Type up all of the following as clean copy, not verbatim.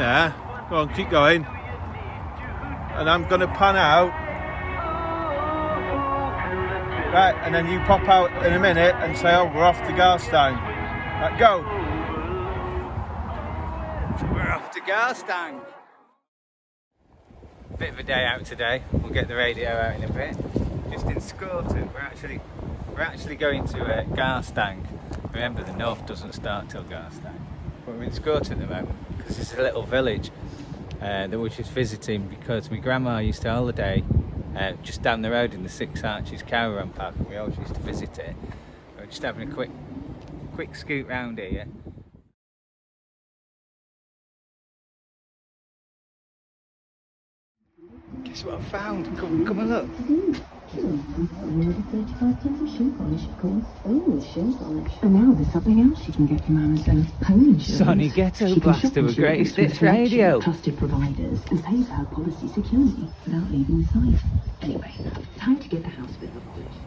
there. Go on, keep going. And I'm going to pan out. Right, and then you pop out in a minute and say, oh, we're off to Garstang. Right, go. We're off to Garstang. Bit of a day out today. We'll get the radio out in a bit. Just in Scorton. We're actually going to Garstang. Remember, the north doesn't start till Garstang. But we're in Scorton at the moment because it's a little village that we're just visiting because my grandma used to holiday just down the road in the Six Arches Caravan park, and we always used to visit it. We're just having a quick scoot round here. Guess what I found? Come and look. Another 35 pence of shoe polish, of course. Oh, shoe polish. And now there's something else you can get from Amazon. Home insurance. Sonny Ghetto Blaster with greatest hits radio. Trusted providers and pay for our policy securely without leaving the site. Anyway, time to get the house bill abolished.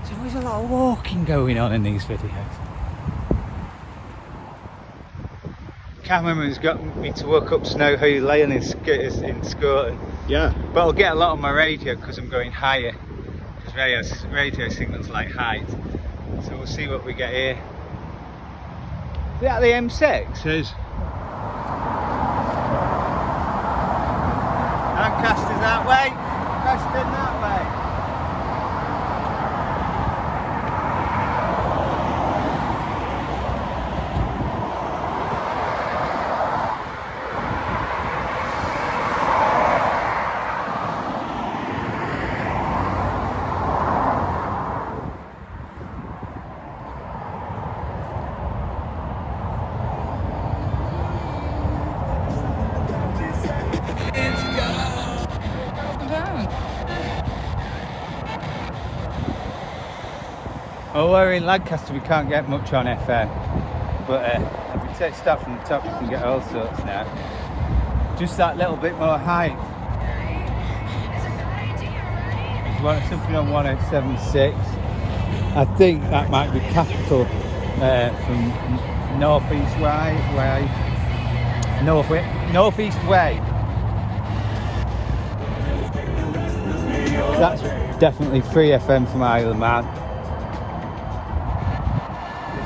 There's always a lot of walking going on in these videos. Cameraman's got me to work up Snow Who Lane in Scorton. Yeah. But I'll get a lot on my radio because I'm going higher. Because radio signals like height. So we'll see what we get here. Is that the M6? It is. Lancaster's that way, Preston that way. Well, we're in Lancaster, we can't get much on FM, but if we take stuff from the top, we can get all sorts now. Just that little bit more height. There's something on 107.6. I think that might be Capital from Northeast Way. Northeast Way. That's definitely free FM from Isle of Man.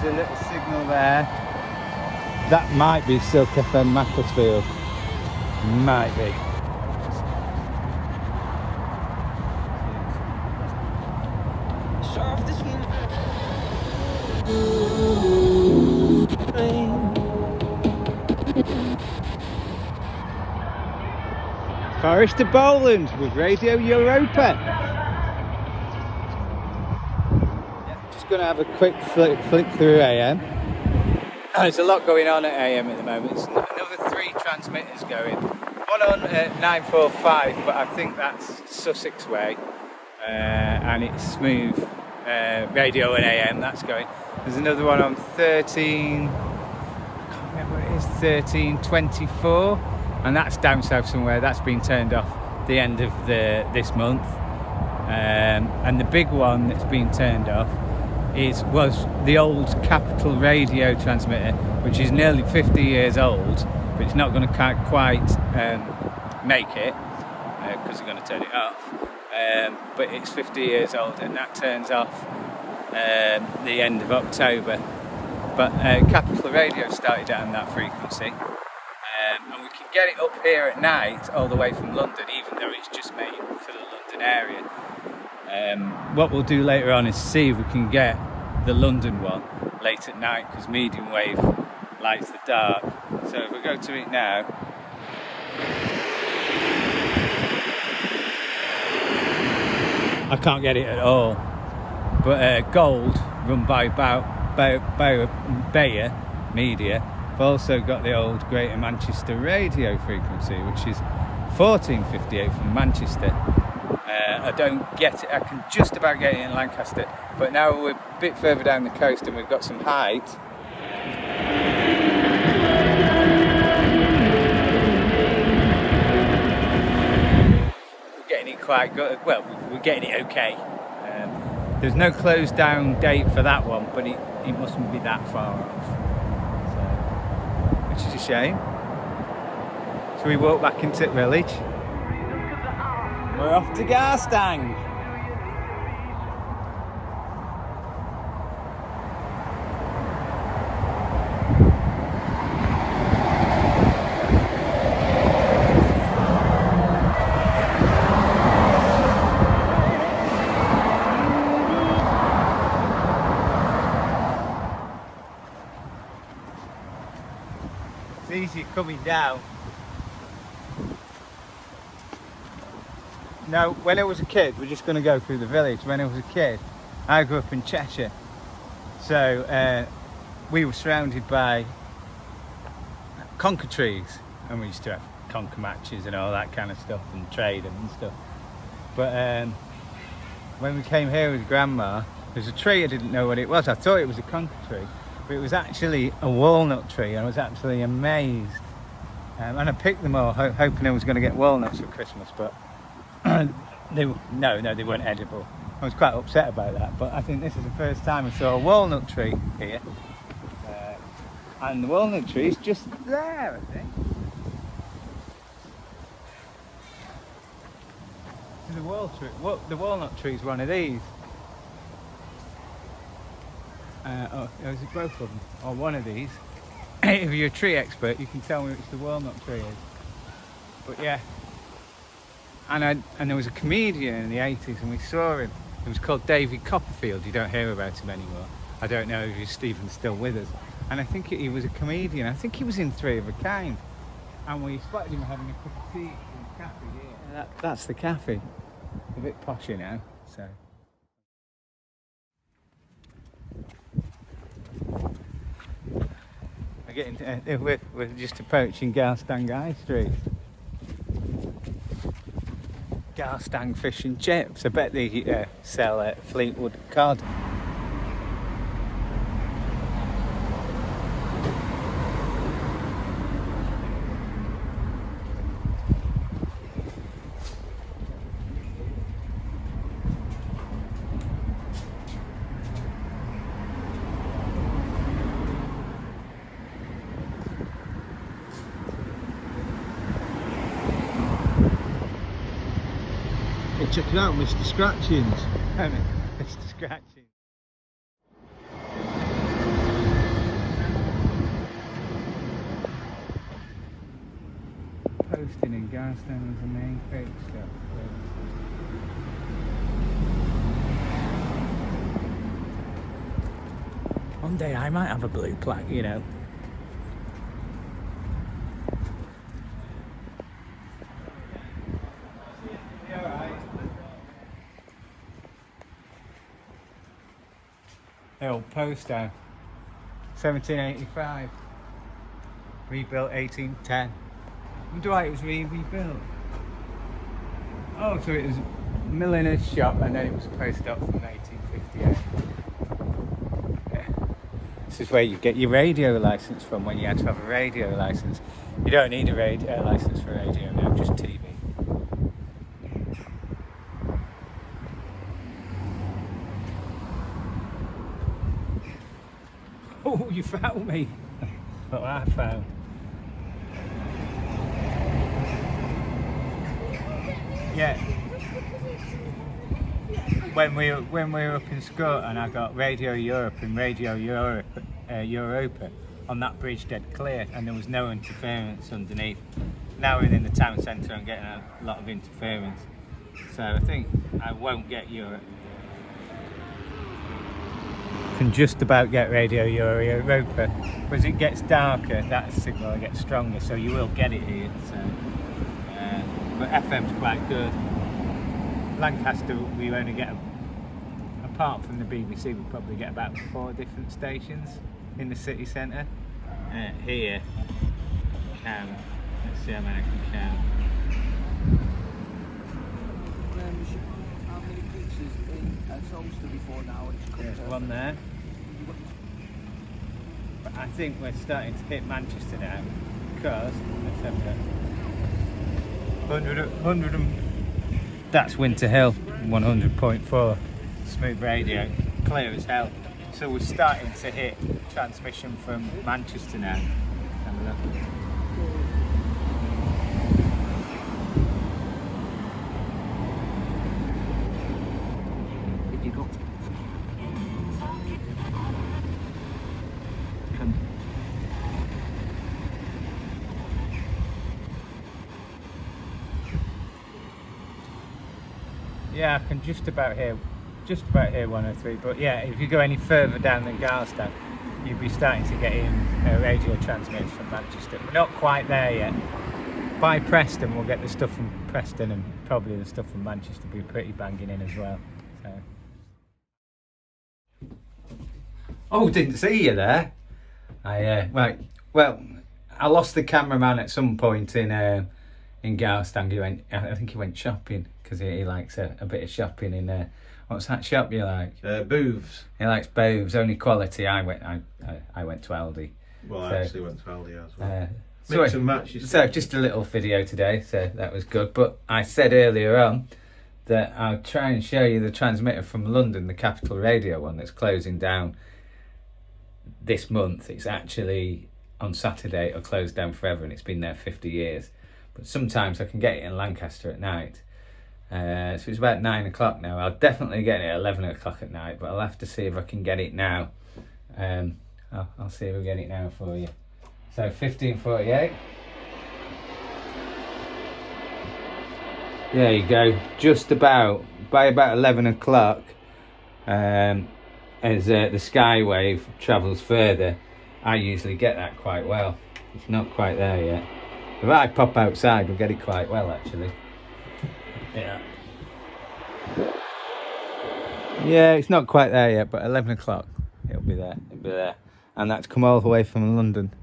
There's a little signal there. That might be Silk FM Macclesfield. Might be. Forest to Bowland with Radio Europa. Just going to have a quick flick through AM. There's a lot going on at AM at the moment. There's another 3 transmitters going. One on 945, but I think that's Sussex way, and it's smooth radio and AM. That's going. There's another one on 13. I can't remember what it is. 1324. And that's down south somewhere. That's been turned off the end of this month. And the big one that's been turned off was the old Capital radio transmitter, which is nearly 50 years old, but it's not going to quite make it because they're going to turn it off. But it's 50 years old, and that turns off the end of October. But Capital Radio started on that frequency. And we can get it up here at night all the way from London, even though it's just made for the London area. What we'll do later on is see if we can get the London one late at night, because medium wave lights the dark. So if we go to it now, I can't get it at all. But Gold, run by Bayer Media, I've also got the old Greater Manchester radio frequency, which is 1458 from Manchester. I don't get it. I can just about get it in Lancaster. But now we're a bit further down the coast and we've got some height. We're getting it quite good. Well, we're getting it okay. There's no closed down date for that one, but it mustn't be that far off. So, which is a shame. So we walk back into the village. We're off to Garstang. It's easy coming down. Now, when I was a kid, we're just going to go through the village. When I was a kid, I grew up in Cheshire. So we were surrounded by conker trees. And we used to have conker matches and all that kind of stuff and trade them and stuff. But when we came here with Grandma, there's a tree, I didn't know what it was. I thought it was a conker tree. But it was actually a walnut tree. I was absolutely amazed. And I picked them all, hoping I was going to get walnuts for Christmas. But they weren't edible. I was quite upset about that, but I think this is the first time I saw a walnut tree here. And the walnut tree is just there, I think. So the walnut tree is one of these. Is it both of them? Or one of these. If you're a tree expert, you can tell me which the walnut tree is. But yeah. And there was a comedian in the 80s and we saw him. It was called David Copperfield. You don't hear about him anymore. I don't know if he's even still with us. And I think he was a comedian. I think he was in Three of a Kind. And we spotted him having a cup of tea in the cafe here. That's the cafe. A bit posher now, so. We're just approaching Garstang High Street. Garstang fish and chips. I bet they sell Fleetwood cod. Check it out, Mr. Scratchings. Mr. Scratchings. Posting in Garstang was the main fixture. One day I might have a blue plaque, you know. The old post down, 1785, rebuilt 1810. I wonder why it was rebuilt. Oh, so it was a milliner's shop and then it was a post up from 1858. Yeah. This is where you get your radio licence from when you had to have a radio licence. You don't need a radio licence for radio now, just TV. Oh, you found me. What I found. Yeah. When we were up in Scorton, I got Radio Europe and Radio Europa on that bridge dead clear, and there was no interference underneath. Now we're in the town centre and getting a lot of interference, so I think I won't get Europe. Can just about get Radio Europa, but as it gets darker, that signal gets stronger, so you will get it here. So, but FM's quite good. Lancaster, we only get, apart from the BBC, we probably get about 4 different stations in the city centre. Here, let's see how many I can count. how many pizzas in a toaster before now? And it's There's one there. But I think we're starting to hit Manchester now because let's have a look. 100 that's Winter Hill 100.4 smooth radio, clear as hell. So we're starting to hit transmission from Manchester now. Have a look. Yeah, I can just about hear 103, but yeah, if you go any further down than Garstang, you'll be starting to get in radio transmitters from Manchester. We're not quite there yet. By Preston, we'll get the stuff from Preston, and probably the stuff from Manchester will be pretty banging in as well. So. Oh, didn't see you there. Right. Well, I lost the cameraman at some point in Garstang. I think he went shopping because he likes a bit of shopping in. What's that shop you like? Booths. He likes Booths, only quality. I went to Aldi. Well, So, I actually went to Aldi as well. So, and match. so just a little video today, so that was good. But I said earlier on that I'll try and show you the transmitter from London, the Capital Radio one that's closing down this month. It's actually on Saturday it'll close down forever, and it's been there 50 years. But sometimes I can get it in Lancaster at night. So it's about 9 o'clock now. I'll definitely get it at 11 o'clock at night, but I'll have to see if I can get it now. I'll see if I get it now for you. So 1548. There you go. Just about, by about 11 o'clock, as the Skywave travels further, I usually get that quite well. It's not quite there yet. If I pop outside, we'll get it quite well actually. Yeah. Yeah, it's not quite there yet, but 11 o'clock it'll be there. It'll be there. And that's come all the way from London.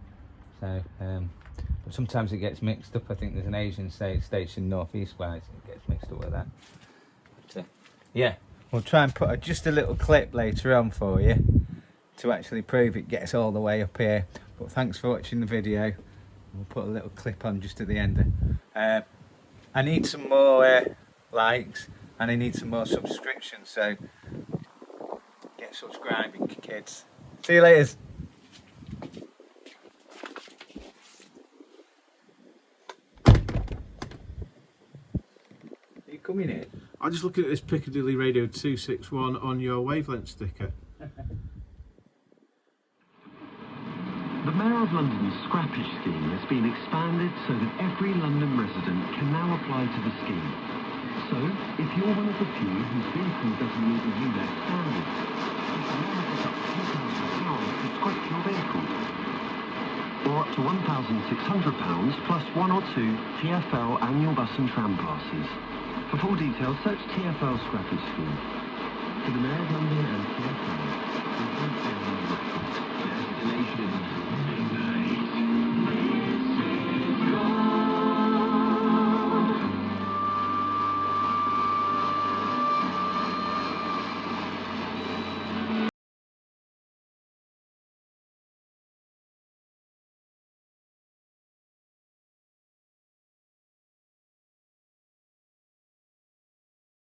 So, but sometimes it gets mixed up. I think there's an Asian station northeast wise. It gets mixed up with that. But, yeah, we'll try and put just a little clip later on for you to actually prove it gets all the way up here. But thanks for watching the video. We'll put a little clip on just at the end. I need some more likes and I need some more subscriptions, so get subscribing, kids. See you later. Are you coming in? I'm just looking at this Piccadilly Radio 261 on your wavelength sticker. The Mayor of London's scrappage scheme has been expanded so that every London resident can now apply to the scheme. So, if you're one of the few whose vehicle doesn't meet the ULEZ standards, you can now pick up £2,000 to scrap your vehicle. Or up to £1,600 plus 1 or 2 TfL annual bus and tram passes. For full details, search TfL scrappage scheme. For the Mayor of London and TfL,